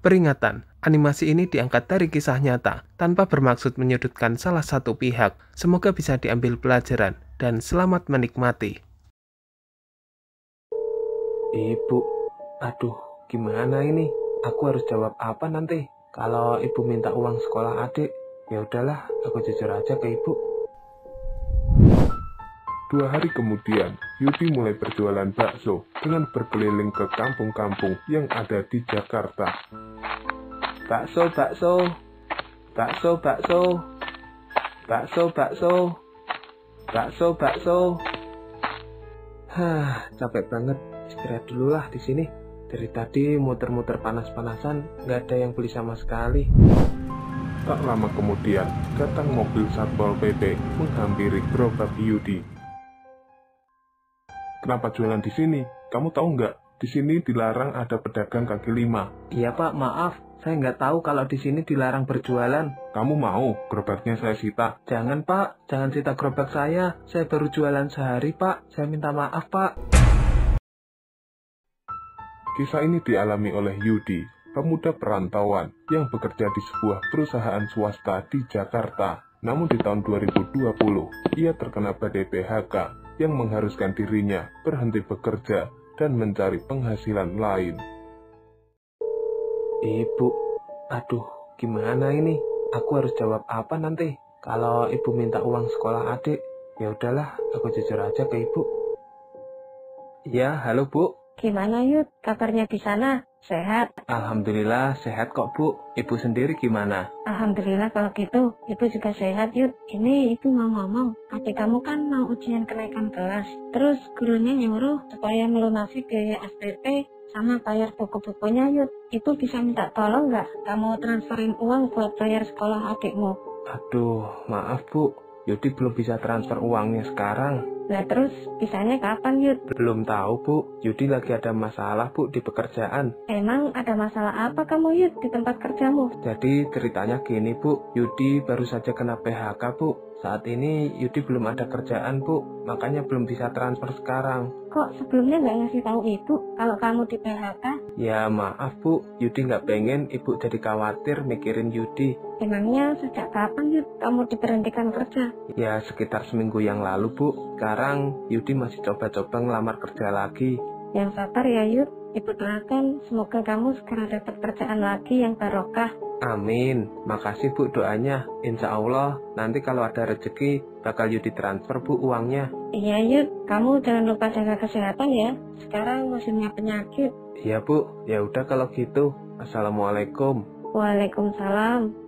Peringatan, animasi ini diangkat dari kisah nyata, tanpa bermaksud menyudutkan salah satu pihak. Semoga bisa diambil pelajaran, dan selamat menikmati. Ibu, aduh, gimana ini? Aku harus jawab apa nanti? Kalau ibu minta uang sekolah adik, ya udahlah, aku jujur aja ke ibu. 2 hari kemudian, Yudi mulai berjualan bakso dengan berkeliling ke kampung-kampung yang ada di Jakarta. Bakso, bakso, bakso, bakso, bakso, bakso, bakso, bakso. Capek banget. Istirahat dulu lah di sini. Dari tadi muter-muter panas-panasan, nggak ada yang beli sama sekali. Tak lama kemudian, datang mobil Satpol PP menghampiri gerobak Yudi. Kenapa jualan di sini? Kamu tahu nggak? Di sini dilarang ada pedagang kaki lima. Iya Pak, maaf. Saya nggak tahu kalau di sini dilarang berjualan. Kamu mau gerobaknya saya sita? Jangan Pak, jangan sita gerobak saya. Saya baru jualan sehari Pak. Saya minta maaf Pak. Kisah ini dialami oleh Yudi, pemuda perantauan yang bekerja di sebuah perusahaan swasta di Jakarta. Namun di tahun 2020, ia terkena badai PHK yang mengharuskan dirinya berhenti bekerja dan mencari penghasilan lain. Ibu, aduh, gimana ini? Aku harus jawab apa nanti? Kalau ibu minta uang sekolah adik, ya udahlah, aku jujur aja ke ibu. Ya, halo Bu. Gimana Yud, kabarnya di sana? Sehat? Alhamdulillah sehat kok Bu. Ibu sendiri gimana? Alhamdulillah kalau gitu, ibu juga sehat Yud. Ini ibu mau ngomong, adik kamu kan mau ujian kenaikan kelas. Terus gurunya nyuruh supaya melunasi biaya SPP sama bayar buku-bukunya Yud. Ibu bisa minta tolong nggak? Kamu transferin uang buat bayar sekolah adikmu. Aduh, maaf Bu. Yudi belum bisa transfer uangnya sekarang. Nah terus, bisanya kapan Yud? Belum tahu Bu. Yudi lagi ada masalah Bu di pekerjaan. Emang ada masalah apa kamu Yud di tempat kerjamu? Jadi ceritanya gini Bu. Yudi baru saja kena PHK Bu. Saat ini Yudi belum ada kerjaan Bu. Makanya belum bisa transfer sekarang. Kok sebelumnya nggak ngasih tahu ibu kalau kamu di PHK? Ya maaf Bu. Yudi nggak pengen Ibu jadi khawatir mikirin Yudi. Emangnya sejak kapan Yud kamu diberhentikan kerja? Ya sekitar seminggu yang lalu Bu. Sekarang Yudi masih coba-coba ngelamar kerja lagi. Yang sabar ya Yud, ibu doakan semoga kamu segera dapat kerjaan lagi yang barokah. Amin. Makasih Bu doanya. Insya Allah nanti kalau ada rezeki bakal Yudi transfer Bu uangnya. Iya Yud, kamu jangan lupa jaga kesehatan ya. Sekarang musimnya penyakit. Iya Bu. Ya udah kalau gitu. Assalamualaikum. Waalaikumsalam.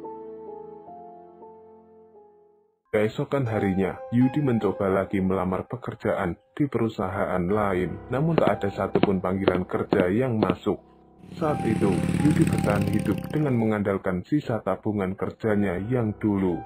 Keesokan harinya, Yudi mencoba lagi melamar pekerjaan di perusahaan lain, namun tak ada satupun panggilan kerja yang masuk. Saat itu, Yudi bertahan hidup dengan mengandalkan sisa tabungan kerjanya yang dulu.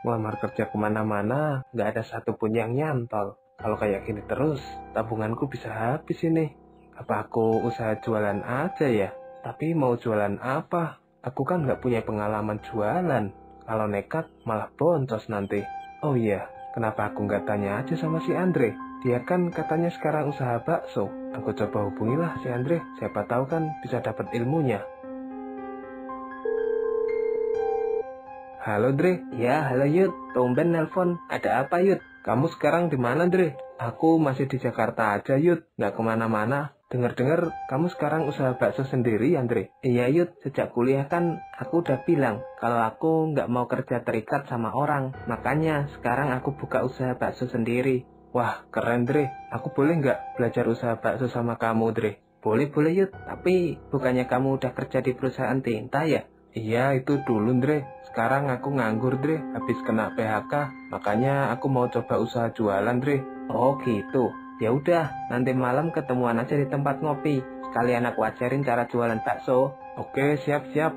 Melamar kerja kemana-mana, nggak ada satupun yang nyantol. Kalau kayak gini terus, tabunganku bisa habis ini. Apa aku usaha jualan aja ya? Tapi mau jualan apa? Aku kan nggak punya pengalaman jualan. Kalau nekat malah boncos nanti. Oh iya, kenapa aku nggak tanya aja sama si Andre? Dia kan katanya sekarang usaha bakso. Aku coba hubungilah si Andre. Siapa tahu kan bisa dapat ilmunya. Halo Dre. Ya, halo Yud. Tumben nelpon. Ada apa Yud? Kamu sekarang di mana Dre? Aku masih di Jakarta aja Yud. Nggak kemana-mana. Dengar-dengar kamu sekarang usaha bakso sendiri, Andre? Iya, Yud. Sejak kuliah kan aku udah bilang kalau aku nggak mau kerja terikat sama orang. Makanya sekarang aku buka usaha bakso sendiri. Wah, keren, Dre. Aku boleh nggak belajar usaha bakso sama kamu, Dre? Boleh, Yud. Tapi bukannya kamu udah kerja di perusahaan tinta ya? Iya, itu dulu, Dre. Sekarang aku nganggur, Dre. Habis kena PHK. Makanya aku mau coba usaha jualan, Dre. Oh, gitu. Ya udah, nanti malam ketemuan aja di tempat ngopi. Sekalian aku ajarin cara jualan bakso. Oke, siap-siap.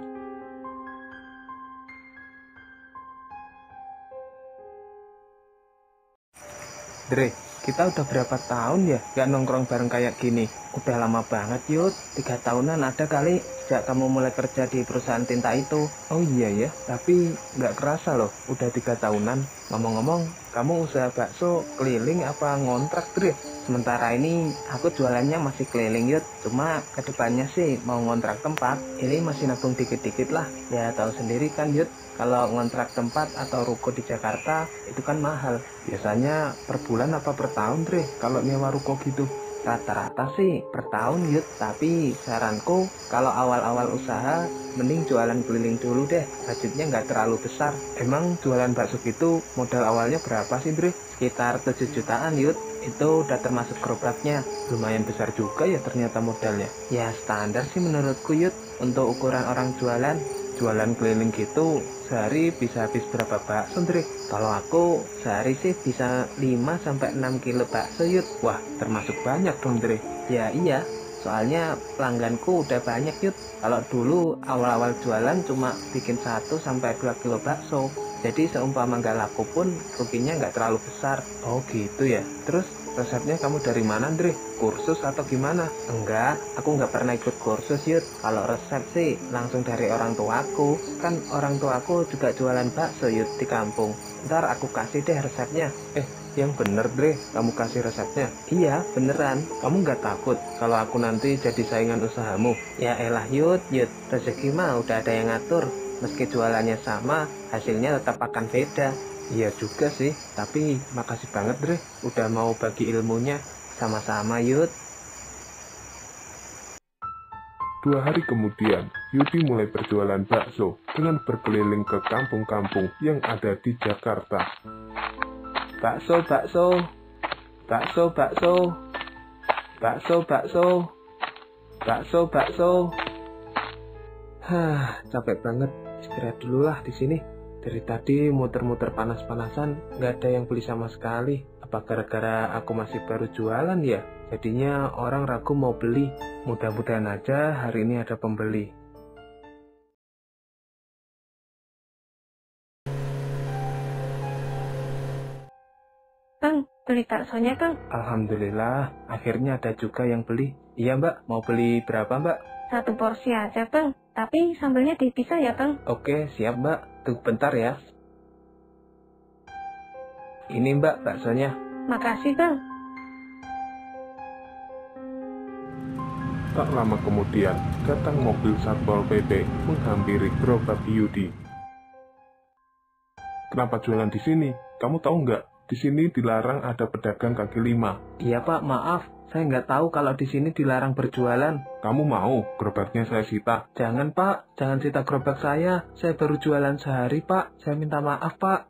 Dre, kita udah berapa tahun ya gak nongkrong bareng kayak gini? Udah lama banget Yud, 3 tahunan ada kali sejak kamu mulai kerja di perusahaan tinta itu. Oh iya ya, tapi gak kerasa loh, udah 3 tahunan. Ngomong-ngomong, kamu usaha bakso keliling apa ngontrak Dre? Sementara ini aku jualannya masih keliling Yud. Cuma kedepannya sih mau ngontrak tempat. Ini masih nabung dikit-dikit lah. Ya tahu sendiri kan Yud, kalau ngontrak tempat atau ruko di Jakarta itu kan mahal. Biasanya per bulan apa per tahun Dre kalau nyewa ruko gitu? Rata-rata sih per tahun Yud, tapi saranku kalau awal-awal usaha mending jualan keliling dulu deh, budgetnya nggak terlalu besar. Emang jualan bakso gitu modal awalnya berapa sih Dre? Sekitar 7 jutaan Yud, itu udah termasuk gerobaknya. Lumayan besar juga ya ternyata modalnya. Ya standar sih menurutku Yud, untuk ukuran orang jualan. Jualan keliling gitu sehari bisa habis berapa bakso Dre? Kalau aku sehari sih bisa 5-6 kilo bakso Yud. Wah termasuk banyak dong Dre. Ya iya, soalnya pelangganku udah banyak Yud. Kalau dulu awal-awal jualan cuma bikin 1-2 kilo bakso. Jadi seumpama nggak laku pun ruginya nggak terlalu besar. Oh gitu ya. Terus resepnya kamu dari mana Dre? Kursus atau gimana? Enggak, aku nggak pernah ikut kursus Yud. Kalau resep sih langsung dari orang tuaku. Kan orang tuaku juga jualan bakso Yud di kampung. Ntar aku kasih deh resepnya. Yang bener Dre, kamu kasih resepnya? Iya, beneran. Kamu nggak takut kalau aku nanti jadi saingan usahamu? Ya elah Yud, rezeki mah udah ada yang ngatur. Meski jualannya sama, hasilnya tetap akan beda. Iya juga sih, tapi makasih banget Dre, udah mau bagi ilmunya. Sama-sama Yud. 2 hari kemudian, Yudi mulai berjualan bakso dengan berkeliling ke kampung-kampung yang ada di Jakarta. Bakso, bakso. Bakso, bakso. Bakso, bakso. Bakso, bakso. Capek banget. Istirahat dulu lah di sini. Dari tadi muter-muter panas-panasan, nggak ada yang beli sama sekali. Apa gara-gara aku masih baru jualan ya? Jadinya orang ragu mau beli. Mudah-mudahan aja hari ini ada pembeli. Bang, beli baksonya Bang. Alhamdulillah, akhirnya ada juga yang beli. Iya Mbak, mau beli berapa Mbak? 1 porsi aja Bang, tapi sambelnya dipisah ya Bang. Oke, siap Mbak. Tunggu bentar ya. Ini Mbak baksonya. Makasih Bang. Tak lama kemudian, datang mobil Satpol PP menghampiri gerobak Yudi. Kenapa jualan di sini? Kamu tahu nggak? Di sini dilarang ada pedagang kaki 5. Iya Pak, maaf. Saya nggak tahu kalau di sini dilarang berjualan. Kamu mau gerobaknya saya sita? Jangan Pak, jangan sita gerobak saya. Saya baru jualan sehari Pak. Saya minta maaf Pak.